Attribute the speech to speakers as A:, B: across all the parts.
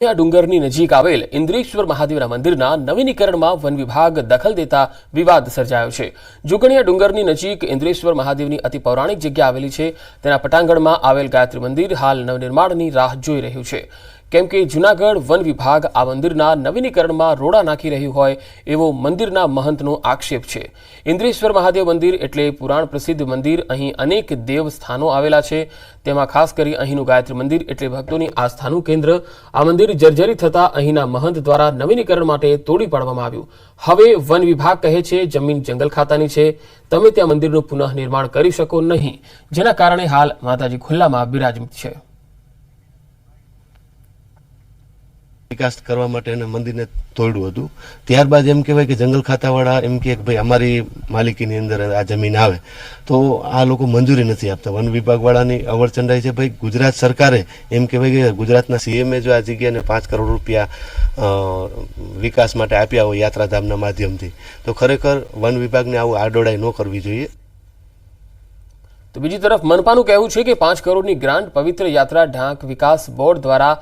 A: ડુંગરની નજીક આવેલ ઇન્દ્રેશ્વર મહાદેવના મંદિરના નવીનીકરણમાં વન વિભાગ દખલ દેતા વિવાદ સર્જાયો છે। જુગણિયા ડુંગરની નજીક ઇન્દ્રેશ્વર મહાદેવની અતિ પૌરાણિક જગ્યા આવેલી છે। તેના પટાંગણમાં આવેલ ગાયત્રી મંદિર હાલ નવનિર્માણની રાહ જોઈ રહ્યું છે, કેમ કે જૂનાગઢ વન વિભાગ આ મંદિરના નવીનીકરણમાં રોડા નાખી રહ્યું હોય એવો મંદિરના મહંતનો આક્ષેપ છે। ઇન્દ્રેશ્વર મહાદેવ મંદિર એટલે પુરાણ પ્રસિદ્ધ મંદિર। અહીં અનેક દેવ સ્થાનો આવેલા છે, તેમાં ખાસ કરી અહીંનું ગાયત્રી મંદિર એટલે ભક્તોની આસ્થાનું કેન્દ્ર। આ મંદિર જર્જરિત થતા અહીંના મહંત દ્વારા નવીનીકરણ માટે તોડી પાડવામાં આવ્યું। હવે વન વિભાગ કહે છે જમીન જંગલ ખાતાની છે, તમે ત્યાં મંદિરનું પુનઃ નિર્માણ કરી શકો નહીં, જેના કારણે હાલ માતાજી ખુલ્લામાં બિરાજમાન છે।
B: વિકાસ કરવા માટે એને મંદિરને તોડ્યું હતું। ત્યારબાદ એમ કહેવાય કે જંગલ ખાતાવાળા એમ કે ભાઈ અમારી માલિકીની અંદર આ જમીન આવે તો આ લોકો મંજૂરી નથી આપતા। વન વિભાગવાળાની અવરચંડાઈ છે। ભાઈ ગુજરાત સરકારે એમ કહેવાય કે ગુજરાતના સીએમએ જો આ જગ્યાને 5 કરોડ રૂપિયા વિકાસ માટે આપ્યા હોય યાત્રાધામના માધ્યમથી, તો ખરેખર વન વિભાગને આવું આડોડાઈ ન કરવી જોઈએ।
A: તો બીજી તરફ મનપાનું કહેવું છે કે 5 કરોડની ગ્રાન્ટ પવિત્ર યાત્રા ઢાંક વિકાસ બોર્ડ દ્વારા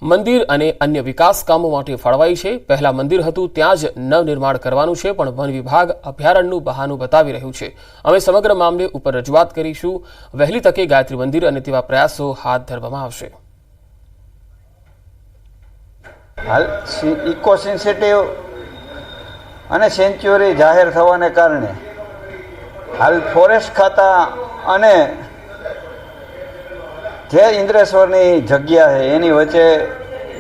A: મંદિર અને અન્ય વિકાસ કામો માટે ફાળવાઈ છે। પહેલા મંદિર હતું ત્યાં જ નવનિર્માણ કરવાનું છે, પણ વન વિભાગ અભયારણ્યનું બહાનું બતાવી રહ્યું છે। અમે સમગ્ર મામલે ઉપર રજૂઆત કરીશું। વહેલી તકે ગાયત્રી મંદિર અને તેવા પ્રયાસો હાથ ધરવામાં આવશે।
C: હાલ ઇકો સેન્સિટિવ અને સેન્ચ્યુરી જાહેર થવાને કારણે હાલ ફોરેસ્ટ ખાતા અને જે ઇન્દ્રેશ્વરની જગ્યા છે એની વચ્ચે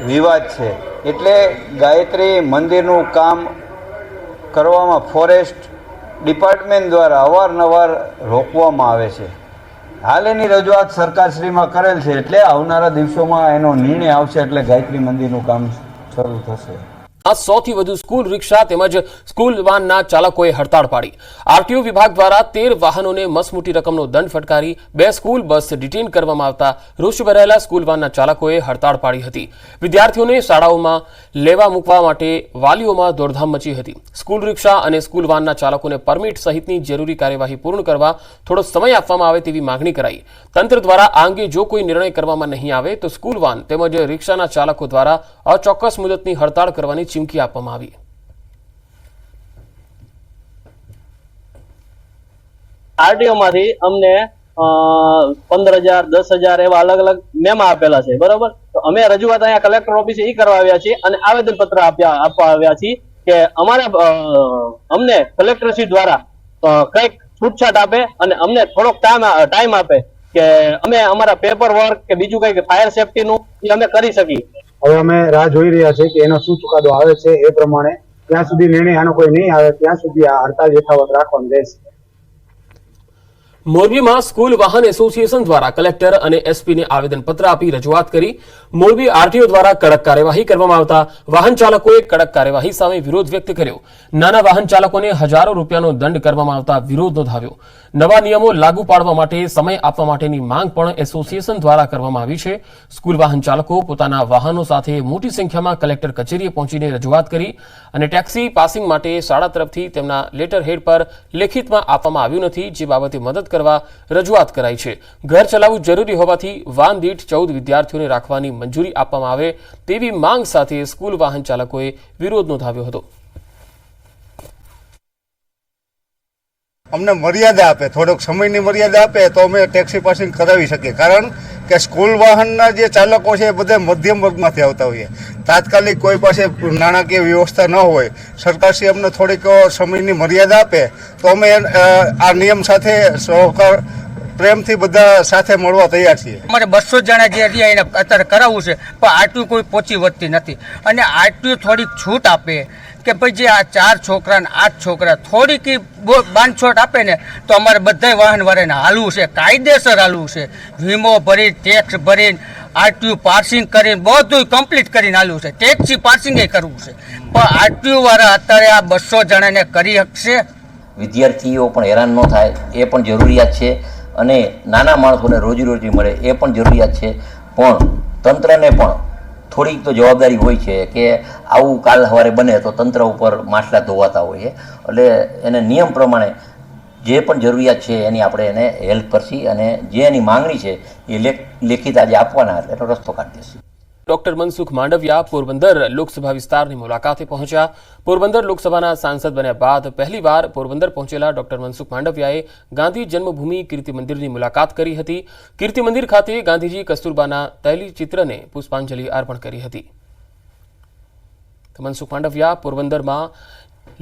C: વિવાદ છે, એટલે ગાયત્રી મંદિરનું કામ કરવામાં ફોરેસ્ટ ડિપાર્ટમેન્ટ દ્વારા અવારનવાર રોકવામાં આવે છે। હાલ એની રજૂઆત સરકારશ્રીમાં કરેલ છે, એટલે આવનારા દિવસોમાં એનો નિર્ણય આવશે, એટલે ગાયત્રી મંદિરનું કામ શરૂ થશે।
A: આ 100 થી વધુ સ્કૂલ રિક્ષા તેમજ સ્કૂલ વાનના ચાલકોએ હડતાળ પાડી। આરટીઓ વિભાગ દ્વારા 13 વાહનોને મસમોટી રકમનો દંડ ફટકારી 2 સ્કૂલ બસ ડિટેન કરવામાં આવતા રોષ ભરાયેલા સ્કૂલ વાનના ચાલકોએ હડતાળ પાડી હતી। વિદ્યાર્થીઓને શાળાઓમાં લેવા મૂકવા માટે વાલીઓમાં દોડધામ મચી હતી। સ્કૂલ રિક્ષા અને સ્કૂલ વાનના ચાલકોને પરમિટ સહિતની જરૂરી કાર્યવાહી પૂર્ણ કરવા થોડો સમય આપવામાં આવે તેવી માંગણી કરાઈ। તંત્ર દ્વારા આ અંગે જો કોઈ નિર્ણય કરવામાં નહીં આવે તો સ્કૂલ વાન તેમજ રિક્ષાના ચાલકો દ્વારા અચોક્કસ મુદતની હડતાળ કરવાની ચીમકી આપવામાં આવી।
D: આરટીઓ માંથી અમને 15,000 10,000 એવા અલગ અલગ મેમા આપેલા છે, બરોબર। તો અમે રજૂઆત અહીંયા કલેક્ટર ઓફિસે કરવા આવ્યા છીએ અને આવેદન પત્ર આપવા આવ્યા છીએ કે અમને કલેક્ટરશ્રી દ્વારા કંઈક છૂટછાટ આપે અને અમને થોડોક ટાઈમ આપે કે અમે અમારા પેપર વર્ક કે બીજું કંઈક ફાયર સેફટીનું એ અમે કરી શકીએ।
E: હવે અમે રાહ જોઈ રહ્યા છે કે એનો શું ચુકાદો આવે છે, એ પ્રમાણે ત્યાં સુધી નિર્ણય આનો કોઈ નહીં આવે ત્યાં સુધી આ હડતાળ યથાવત રાખવાની રહેશે।
A: મોરબીમાં સ્કૂલ વાહન એસોસિએશન દ્વારા કલેક્ટર અને એસપીને આવેદનપત્ર આપી રજૂઆત કરી। મોરબી આરટીઓ દ્વારા કડક કાર્યવાહી કરવામાં આવતા વાહન ચાલકોએ કડક કાર્યવાહી સામે વિરોધ વ્યક્ત કર્યો। નાના વાહન ચાલકોને હજારો રૂપિયાનો દંડ કરવામાં આવતા વિરોધ નોંધાવ્યો। નવા નિયમો લાગુ પાડવા માટે સમય આપવા માટેની માંગ પણ એસોસિએશન દ્વારા કરવામાં આવી છે। સ્કૂલ વાહન ચાલકો પોતાના વાહનો સાથે મોટી સંખ્યામાં કલેક્ટર કચેરીએ પહોંચીને રજૂઆત કરી અને ટેક્સી પાસિંગ માટે શાળા તરફથી તેમના લેટર હેડ પર લેખિતમાં આપવામાં આવ્યું નથી, જે બાબતે મદદ કરવા રજૂઆત કરાઈ છે। ઘર ચલાવવું જરૂરી હોવાથી વાન દીઠ 14 વિદ્યાર્થીઓને રાખવાની મંજૂરી આપવામાં આવે તેવી માંગ સાથે સ્કૂલ વાહન ચાલકોએ વિરોધ નોંધાવ્યો હતો।
F: અમને મર્યાદા આપે, થોડોક સમયની મર્યાદા આપે તો અમે ટેક્સી પાસિંગ કરાવી શકીએ, કારણ કે સ્કૂલ વાહનના જે ચાલકો છે એ બધા મધ્યમ વર્ગમાંથી આવતા હોઈએ। તાત્કાલિક કોઈ પાસે નાણાકીય વ્યવસ્થા ન હોય, સરકારશ્રી અમને થોડીક સમયની મર્યાદા આપે તો અમે આ નિયમ સાથે સહકાર પ્રેમથી બધા સાથે મળવા તૈયાર છીએ।
G: અમારે 200 જણા જે એને અત્યારે કરાવવું છે, પણ આરટીઓ કોઈ પહોંચી વધતી નથી અને આરટીઓ થોડીક છૂટ આપે કે ભાઈ જે આ 4 છોકરા ને 8 છોકરા થોડીક બાંધછોટ આપે ને તો અમારે બધા વાહન વાળાને હાલવું છે, કાયદેસર હાલવું છે। વીમો ભરી, ટેક્સ ભરીને, આરટીઓ પાર્સિંગ કરીને બધું કમ્પ્લીટ કરીને હાલવું છે, ટેક્સી પાર્સિંગ કરવું છે, પણ આરટીઓ વાળા અત્યારે આ 200 જણાને કરી શકશે?
H: વિદ્યાર્થીઓ પણ હેરાન ન થાય એ પણ જરૂરિયાત છે અને નાના માણસોને રોજીરોટી મળે એ પણ જરૂરિયાત છે, પણ તંત્રને પણ થોડીક તો જવાબદારી હોય છે કે આવું કાલ સવારે બને તો તંત્ર ઉપર માછલા ધોવાતા હોય છે, એટલે એને નિયમ પ્રમાણે જે પણ જરૂરિયાત છે એની આપણે એને હેલ્પ કરશી અને જે એની માંગણી છે એ લેખિત આજે આપવાના એટલે એનો રસ્તો કાઢી દેશે।
A: ડોક્ટર મનસુખ માંડવિયા પોરબંદર લોકસભા વિસ્તારની મુલાકાતે પહોંચ્યા. પોરબંદર લોકસભાના સાંસદ બન્યા બાદ પહેલીવાર પોરબંદર પહોંચેલા ડોક્ટર મનસુખ માંડવિયાએ ગાંધી જન્મભૂમિ કીર્તિ મંદિરની મુલાકાત કરી હતી. કીર્તિ મંદિર ખાતે ગાંધીજી કસ્તુરબાના તૈલીચિત્રને પુષ્પાંજલિ અર્પણ કરી હતી. મનસુખ માંડવિયા પોરબંદરમાં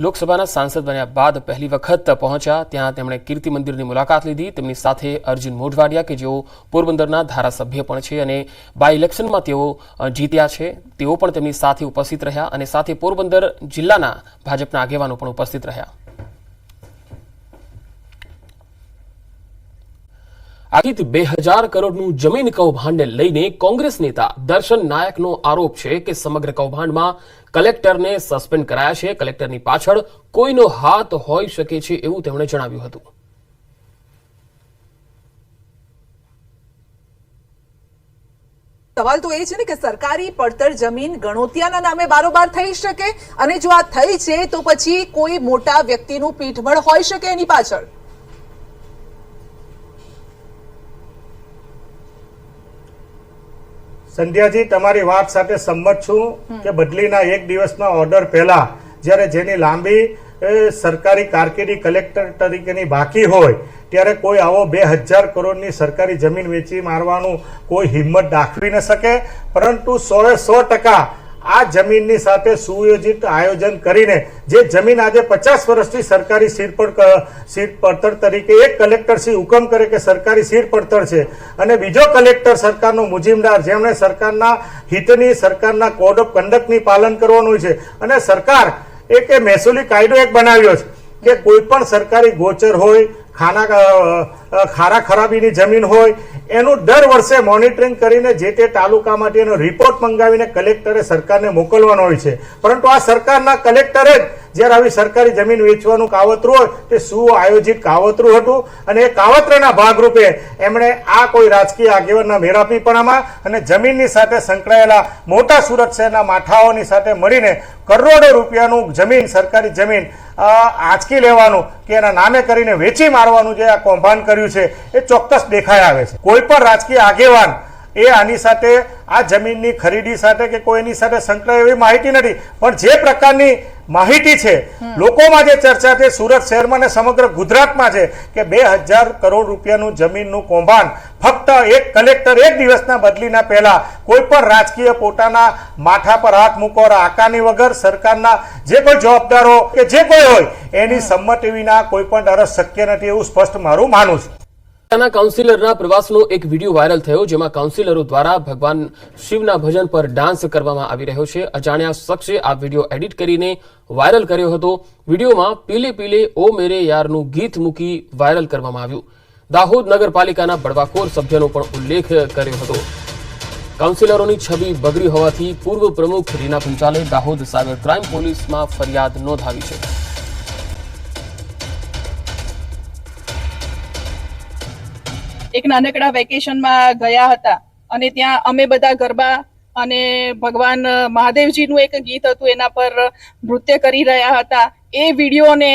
A: લોકસભાના સાંસદ બન્યા બાદ પહેલી વખત પહોંચ્યા. ત્યાં તેમણે કીર્તિ મંદિરની મુલાકાત લીધી. તેમની સાથે અર્જુન મોઢવાડિયા કે જેઓ પોરબંદરના ધારાસભ્ય પણ છે અને બાય ઇલેક્શનમાં તેઓ જીત્યા છે, તેઓ પણ તેમની સાથે ઉપસ્થિત રહ્યા અને સાથે પોરબંદર જિલ્લાના ભાજપના આગેવાનો પણ ઉપસ્થિત રહ્યા. આખી 2000 કરોડનું જમીન કૌભાંડને લઈને કોંગ્રેસ નેતા દર્શન નાયકનો આરોપ છે કે સમગ્ર કૌભાંડમાં કલેક્ટરને સસ્પેન્ડ કરાયા છે. કલેક્ટરની પાછળ કોઈનો હાથ હોઈ શકે છે એવું તેમણે જણાવ્યું હતું.
I: સવાલ તો એ છે ને કે સરકારી પડતર જમીન ગણોતિયાના નામે બારોબાર થઈ શકે, અને જો આ થઈ છે તો પછી કોઈ મોટા વ્યક્તિનું પીઠબળ હોઈ શકે એની પાછળ.
J: સંધ્યાજી, તમારી વાત સાથે સંમત છું કે બદલીના એક દિવસના ઓર્ડર પહેલા જ્યારે જેની લાંબી સરકારી કારકિર્દી કલેક્ટર તરીકેની બાકી હોય ત્યારે કોઈ આવો 2000 કરોડની સરકારી જમીન વેચી મારવાનું કોઈ હિંમત દાખવી ન શકે. પરંતુ 100% આ જમીનની સાથે સુયોજિત આયોજન કરીને જે જમીન આજે 50 વર્ષથી સરકારી સીડ પડતર તરીકે એક કલેક્ટર શ્રી હુકમ કરે કે સરકારી સીડ પડતર છે અને બીજો કલેક્ટર સરકારનો મુજીમદાર જેમણે સરકારના હિતની, સરકારના કોડ ઓફ કન્ડક્ટની પાલન કરવાનું છે અને સરકાર એક મહેસૂલી કાયદો એક બનાવ્યો છે કે કોઈ પણ સરકારી ગોચર હોય, ખારા ખરાબીની જમીન હોય એનું દર વર્ષે મોનિટરિંગ કરીને જે તે તાલુકા માટે એનો રિપોર્ટ મંગાવીને કલેક્ટરે સરકારને મોકલવાનો હોય છે. પરંતુ આ સરકારના કલેક્ટરે જ જ્યારે આવી સરકારી જમીન વેચવાનું કાવતરું હોય તે સુઆયોજિત કાવતરું હતું અને એ કાવતરાના ભાગરૂપે એમણે આ કોઈ રાજકીય આગેવાનના મેળાપીપણામાં અને જમીનની સાથે સંકળાયેલા મોટા સુરત શહેરના માથાઓની સાથે મળીને કરોડો રૂપિયાનું જમીન, સરકારી જમીન આંચકી લેવાનું કે એના નામે કરીને વેચી મારવાનું જે આ કૌભાંડ કર્યું છે એ ચોક્કસ દેખાઈ આવે છે. કોઈ પણ રાજકીય આગેવાન એ આની સાથે, આ જમીનની ખરીદી સાથે કે કોઈની સાથે સંકળાય એવી માહિતી નથી. પણ જે પ્રકારની માહિતી છે, લોકોમાં જે ચર્ચા છે સુરત શહેરમાં અને સમગ્ર ગુજરાતમાં છે કે 2000 કરોડ રૂપિયાનું જમીનનું કૌભાંડ ફક્ત એક કલેક્ટર એક દિવસના બદલીના પહેલા કોઈ પણ રાજકીય પોતાના માથા પર હાથ મૂકો આકાની વગર સરકારના જે કોઈ જવાબદારો કે જે કોઈ હોય એની સંમતિ વિના કોઈ પણ તરફ શક્ય નથી એવું સ્પષ્ટ મારું માનવું છે.
A: કાઉન્સિલરના પ્રવાસનો એક વિડીયો વાયરલ થયો જેમાં કાઉન્સિલરો દ્વારા ભગવાન શિવના ભજન પર ડાન્સ કરવામાં આવી રહ્યો છે. અજાણ્યા શખ્સે આ વિડીયો એડિટ કરીને વાયરલ કર્યો હતો. વિડીયોમાં પીલે પીલે ઓ મેરે યારનું ગીત મૂકી વાયરલ કરવામાં આવ્યું. દાહોદ નગરપાલિકાના બળવાખોર સભ્યનો પણ ઉલ્લેખ કર્યો હતો. કાઉન્સિલરોની છબી બગડી હોવાથી પૂર્વ પ્રમુખ રીના પંચાલે દાહોદ સાયબર ક્રાઇમ પોલીસમાં ફરિયાદ નોંધાવી છે.
K: એક નાનકડા વેકેશનમાં ગયા હતા અને ત્યાં અમે બધા ગરબા અને ભગવાન મહાદેવજીનું એક ગીત હતું એના પર નૃત્ય કરી રહ્યા હતા. એ વિડીયોને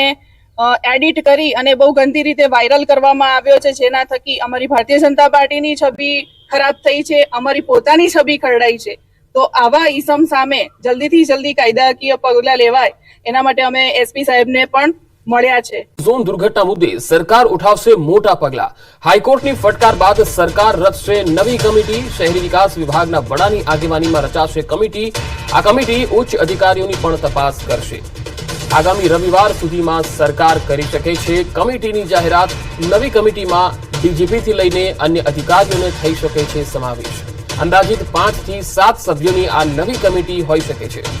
K: એડિટ કરી અને બહુ ગંદી રીતે વાયરલ કરવામાં આવ્યો છે, જેના થકી અમારી ભારતીય જનતા પાર્ટીની છબી ખરાબ થઈ છે, અમારી પોતાની છબી ખરડાઈ છે. તો આવા ઈસમ સામે જલ્દીથી જલ્દી કાયદાકીય પગલાં લેવાય એના માટે અમે એસપી સાહેબને પણ મળ્યા છે.
A: ઝોન દુર્ઘટના મુદ્દે સરકાર ઉઠાવશે મોટા પગલા. હાઈકોર્ટની ફટકાર બાદ સરકાર રચશે નવી કમિટી. શહેરી વિકાસ વિભાગના વડાની આગેવાનીમાં રચાશે કમિટી. આ કમિટી ઉચ્ચ અધિકારીઓની પણ તપાસ કરશે. આગામી રવિવાર સુધીમાં સરકાર કરી શકે છે કમિટીની જાહેરાત. નવી કમિટીમાં ડીજીપીથી લઈને અન્ય અધિકારીઓને થઈ શકે છે સમાવેશ. અંદાજિત 5 થી 7 સભ્યોની આ નવી કમિટી હોઈ શકે છે.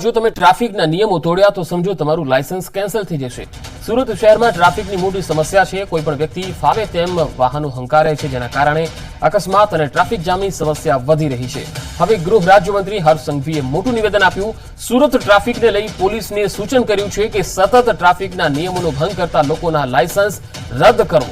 A: જો તમે ટ્રાફિકના નિયમો તોડ્યા તો સમજો તમારું લાયસન્સ કેન્સલ થઈ જશે. સુરત શહેરમાં ટ્રાફિકની મોટી સમસ્યા છે. કોઈ પણ વ્યક્તિ ફાવે તેમ વાહનો હંકારે છે, જેના કારણે અકસ્માત અને ટ્રાફિક જામની સમસ્યા વધી રહી છે. હવે ગૃહ રાજ્યમંત્રી હર્ષ સંઘવીએ મોટું નિવેદન આપ્યું. સુરત ટ્રાફિકને લઈ પોલીસને સૂચન કર્યું છે કે સતત ટ્રાફિકના નિયમોનો ભંગ કરતા લોકોના લાયસન્સ રદ કરો.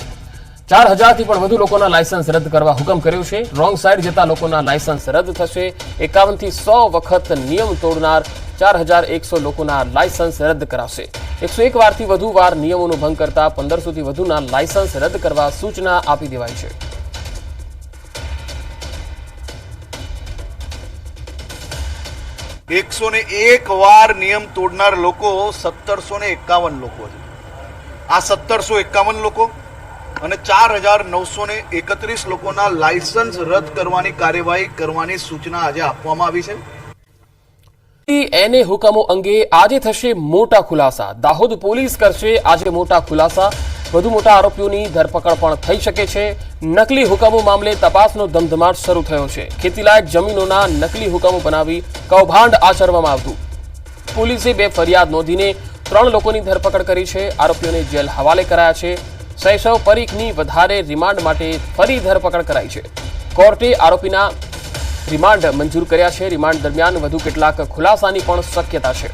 A: 4000 થી પણ વધુ લોકોના લાયસન્સ રદ કરવા હુકમ કર્યો છે. રોંગ સાઈડ જતા લોકોના લાયસન્સ રદ થશે. 51 થી 100 વખત નિયમ તોડનાર 4100 લોકોના લાયસન્સ રદ કરાશે. 101 વારથી વધુ વાર નિયમોનો ભંગ કરતા 1500થી વધુના લાયસન્સ રદ કરવા સૂચના આપી દેવાઈ છે.
L: એકસો ને એક વાર નિયમ તોડનાર લોકો 1751 લોકો છે. આ 1751 લોકો અને 4931 લોકોના લાયસન્સ રદ કરવાની કાર્યવાહી કરવાની સૂચના આજે આપવામાં આવી છે.
A: એને હુકમો અંગે આજે થશે મોટા ખુલાસા. દાહોદ પોલીસ કરશે આજે મોટા ખુલાસા. વધુ મોટા આરોપીઓની ધરપકડ પણ થઈ શકે છે. નકલી હુકમો મામલે તપાસનો ધમધમાટ શરૂ થયો છે. ખેતીલાયક જમીનોના નકલી હુકમો બનાવી કૌભાંડ આચરવામાં આવતું. પોલીસે 2 ફરિયાદ નોંધીને 3 લોકોની ધરપકડ કરી છે. આરોપીઓને જેલ હવાલે કરાયા છે. શૈશવ પરીખની વધારે રિમાન્ડ માટે ફરી ધરપકડ કરાઈ છે. કોર્ટે આરોપીના રિમાન્ડ મંજૂર કર્યા છે. રિમાન્ડ દરમિયાન વધુ કેટલાક ખુલાસાની પણ શક્યતા છે.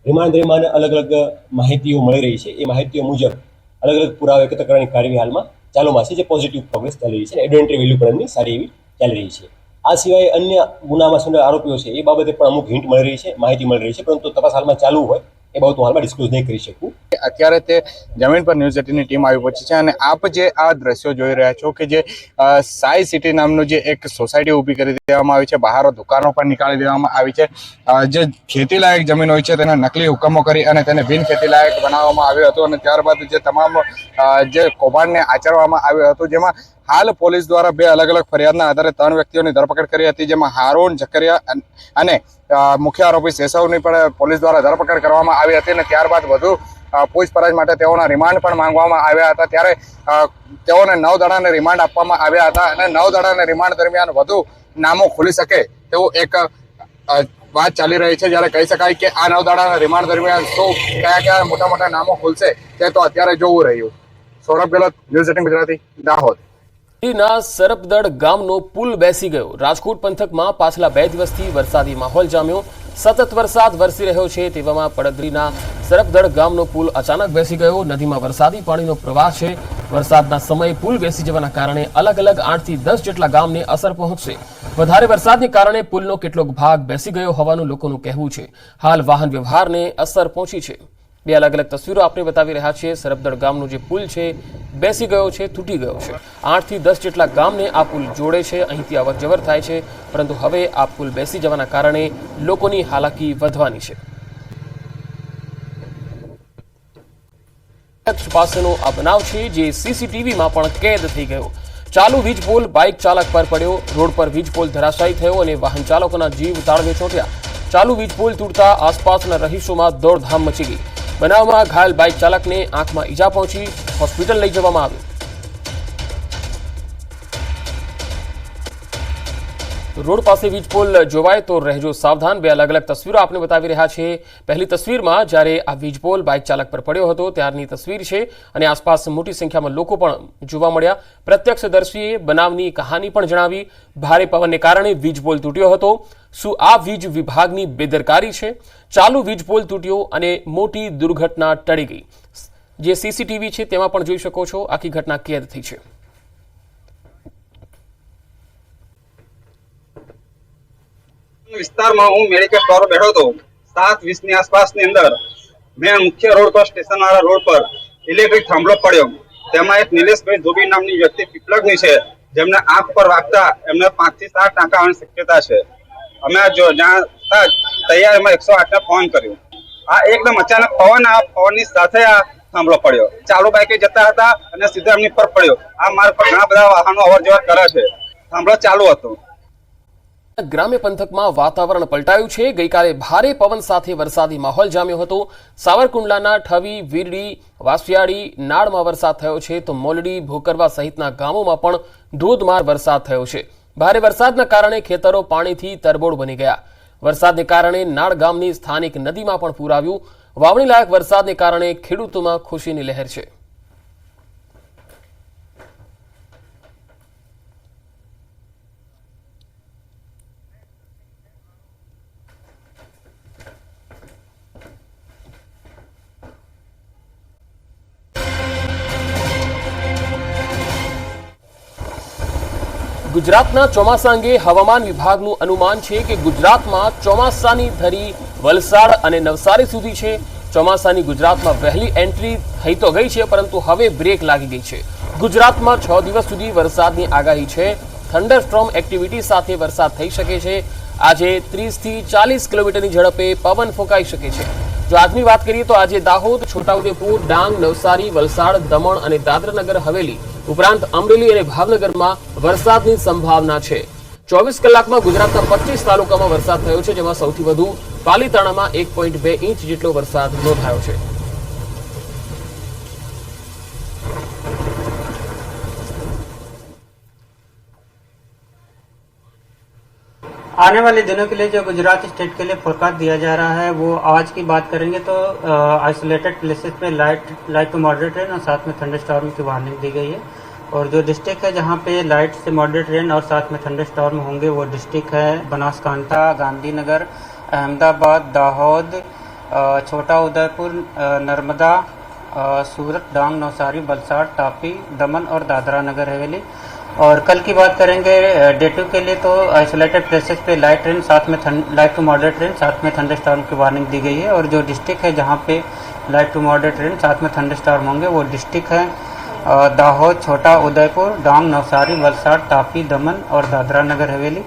M: રિમાન્ડ દરમિયાન અલગ અલગ માહિતીઓ મળી રહી છે. એ માહિતીઓ મુજબ અલગ અલગ પુરાવા એકત્ર કરવાની કાર્યવાહી હાલમાં ચાલુમાં છે, જે પોઝિટિવ પ્રોગ્રેસ ચાલી રહી છે. એડવેન્ટરી વેલ્યુ પણ એમની સારી એવી ચાલી રહી છે. આ સિવાય અન્ય ગુનામાં સંડોવાયેલા આરોપીઓ છે એ બાબતે પણ અમુક હિન્ટ મળી રહી છે, માહિતી મળી રહી છે, પરંતુ તપાસ હાલમાં ચાલુ હોય એ બાબત હું હાલમાં ડિસ્ક્લોઝ નહીં કરી શકું.
N: અત્યારે તે જમીન પર ન્યૂઝ 18ની ટીમ આવી પહોંચી છે અને આપ જે આ દ્રશ્યો જોઈ રહ્યા છો કે જે સાઈ સિટી નામનું જે એક સોસાયટી ઊભી કરી દેવામાં આવી છે, બહાર દુકાનો પણ નીકાળી દેવામાં આવી છે. જે ખેતીલાયક જમીન હોય છે તેના નકલી હુકમો કરી અને તેને બિન ખેતીલાયક બનાવવામાં આવ્યો હતો અને ત્યારબાદ જે તમામ જે કૌભાંડને આચરવામાં આવ્યું હતું, જેમાં હાલ પોલીસ દ્વારા 2 અલગ અલગ ફરિયાદના આધારે 3 વ્યક્તિઓની ધરપકડ કરી હતી, જેમાં હારૂન ઝકરિયા અને મુખ્ય આરોપી શેષવની પણ પોલીસ દ્વારા ધરપકડ કરવામાં આવી હતી અને ત્યારબાદ વધુ પૂછપરછ માટે તેઓના રિમાન્ડ પણ માંગવામાં આવ્યા હતા. ત્યારે તેઓને 9 દાડાના રિમાન્ડ આપવામાં આવ્યા હતા અને 9 દાડાના રિમાન્ડ દરમિયાન વધુ નામો ખુલી શકે તેવું એક વાત ચાલી રહી છે. જ્યારે કહી શકાય કે આ 9 દાડાના રિમાન્ડ દરમિયાન કયા મોટા મોટા નામો ખુલશે તે તો અત્યારે જોવું રહ્યું. સૌરભ ગેહલોત, ન્યૂઝ 18 ગુજરાતી, દાહોદ.
A: ના સરપદળ ગામનો પુલ બેસી ગયો. રાજકોટ પંથકમાં પાછલા 2 દિવસથી વરસાદી માહોલ જામ્યો. સતત વરસાદ વરસી રહ્યો છે તેવામાં પડદરીના સરપદળ ગામનો પુલ અચાનક બેસી ગયો. નદીમાં વરસાદી પાણીનો પ્રવાહ છે. વરસાદના સમયે પુલ બેસી જવાના કારણે અલગ અલગ 8 થી 10 જેટલા ગામને અસર પહોંચશે. વધારે વરસાદને કારણે પુલનો કેટલોક ભાગ બેસી ગયો હોવાનું લોકોનું કહેવું છે. હાલ વાહન વ્યવહારને અસર પહોંચી છે. 2 અલગ અલગ તસવીરો આપણે બતાવી રહ્યા છીએ. સરપદળ ગામનો જે પુલ છે બેસી ગયો છે, તૂટી ગયો છે. 8 થી 10 જેટલા ગામને આ પુલ જોડે છે. અહીંથી અવરજવર થાય છે, પરંતુ હવે આ પુલ બેસી જવાના કારણે લોકોની હાલાકી વધવાની છે. પાસેનો આ બનાવ છે જે સીસીટીવીમાં પણ કેદ થઈ ગયો. ચાલુ વીજ પોલ બાઇક ચાલક પર પડ્યો. રોડ પર વીજ પોલ ધરાશાયી થયો અને વાહન ચાલકોના જીવ તાળવે ચોંટ્યા. ચાલુ વીજ પોલ તૂટતા આસપાસના રહીશોમાં દોડધામ મચી ગઈ. બનાવમાં ઘાયલ બાઇક ચાલકને આંખમાં ઈજા પહોંચી હોસ્પિટલ લઈ જવામાં આવ્યો. રોડ પાસે વીજ પોલ જોવાય તો રહેજો સાવધાન. 2 અલગ અલગ તસવીરો આપણે બતાવી રહ્યા છીએ. પહેલી તસવીરમાં જ્યારે આ વીજ પોલ બાઇક ચાલક પર પડ્યો હતો ત્યારની તસવીર છે અને આસપાસ મોટી સંખ્યામાં લોકો પણ જોવા મળ્યા. પ્રત્યક્ષદર્શીએ બનાવની કહાની પણ જણાવી. ભારે પવનને કારણે વીજ પોલ તૂટ્યો હતો. શું આ વીજ વિભાગની બેદરકારી છે? ચાલુ વીજ પોલ તૂટ્યો અને મોટી દુર્ઘટના ટળી ગઈ. જે સીસીટીવી છે તેમાં પણ જોઈ શકો છો આખી ઘટના કેદ થઈ છે.
O: વિસ્તારમાં હું મેડિકલ સ્ટોર બેઠો હતો 7:20ની આસપાસની અંદર મેં મુખ્ય રોડ પર સ્ટેશન વાળા રોડ પર ઇલેક્ટ્રિક થાંભલો પડ્યો. તેમાં એક નિલેશભાઈ ધોબી નામની વ્યક્તિ પીપળગની છે, જેમને આંખ પર વાગતા એમને 5 થી 7 ટાંકા આવવાની શક્યતા છે. અમે જાણતા તૈયારીમાં 108ને ફોન કર્યો. આ એકદમ અચાનક પવનની સાથે આ થાંભલો પડ્યો. ચાલુ બાઇકે જતા હતા અને સીધા એમની પર પડ્યો. આ માર્ગ પર ઘણા બધા વાહનો અવરજવર કરે છે. થાંભલો ચાલુ હતો.
A: ગ્રામ્ય પંથકમાં વાતાવરણ પલટાયું છે. ગઈકાલે ભારે પવન સાથે વરસાદી માહોલ જામ્યો હતો. સાવરકુંડલાના ઠવી, વીરડી, વાસિયાળી, નાળમાં વરસાદ થયો છે તો મોલડી, ભોકરવા સહિતના ગામોમાં પણ ધોધમાર વરસાદ થયો છે. ભારે વરસાદના કારણે ખેતરો પાણીથી તરબોળ બની ગયા. વરસાદને કારણે નાળ ગામની સ્થાનિક નદીમાં પણ પૂર આવ્યું. વાવણી લાયક વરસાદને કારણે ખેડૂતોમાં ખુશીની લહેર છે. ગુજરાતના ચોમાસા અંગે હવામાન વિભાગનું અનુમાન છે કે ગુજરાતમાં ચોમાસાની ધરી વલસાડ અને નવસારી સુધી છે. ચોમાસાની ગુજરાતમાં વહેલી એન્ટ્રી થઈ તો ગઈ છે, પરંતુ હવે બ્રેક લાગી ગઈ છે. ગુજરાતમાં 6 દિવસ સુધી વરસાદની આગાહી છે. થંડરસ્ટ્રોમ એક્ટિવિટી સાથે વરસાદ થઈ શકે છે. આજે 30 થી 40 કિલોમીટરની ઝડપે પવન ફૂંકાઈ શકે છે. જો આજની વાત કરીએ તો આજે દાહોદ, છોટાઉદેપુર, ડાંગ, નવસારી, વલસાડ, દમણ અને દાદરાનગર હવેલી ઉપરાંત અમરેલી અને ભાવનગરમાં વરસાદની સંભાવના છે. 24 કલાકમાં ગુજરાતના 25 તાલુકામાં વરસાદ થયો છે, જેમાં સૌથી વધુ પાલીતાણામાં 1.2 ઇંચ જેટલો વરસાદ નોંધાયો છે.
P: आने वाले दिनों के लिए जो गुजरात स्टेट के लिए फोरकास्ट दिया जा रहा है वो आज की बात करेंगे तो आइसोलेटेड प्लेसेस पे लाइट टू मॉडरेट रेन और साथ में थंडरस्टॉर्म की वार्निंग दी गई है। और जो डिस्ट्रिक्ट है जहाँ पे लाइट से मॉडरेट रेन और साथ में थंडरस्टॉर्म होंगे वो डिस्ट्रिक्ट है बनासकांठा, गांधीनगर, अहमदाबाद, दाहोद, छोटा उदयपुर, नर्मदा, सूरत, डांग, नवसारी, वलसाड़, तापी, दमन और दादरा नगर हवेली। और कल की बात करेंगे डे 2 के लिए तो आइसोलेटेड प्लेसेस पे लाइट रेन साथ में लाइट टू मॉडरेट रेन साथ में थंडरस्टॉर्म की वार्निंग दी गई है। और जो डिस्ट्रिक्ट है जहाँ पे लाइट टू मॉडरेट रेन साथ में थंडरस्टॉर्म होंगे वो डिस्ट्रिक्ट है दाहोद, छोटा उदयपुर, डांग, नवसारी, वलसाड़, तापी, दमन और दादरा नगर हवेली।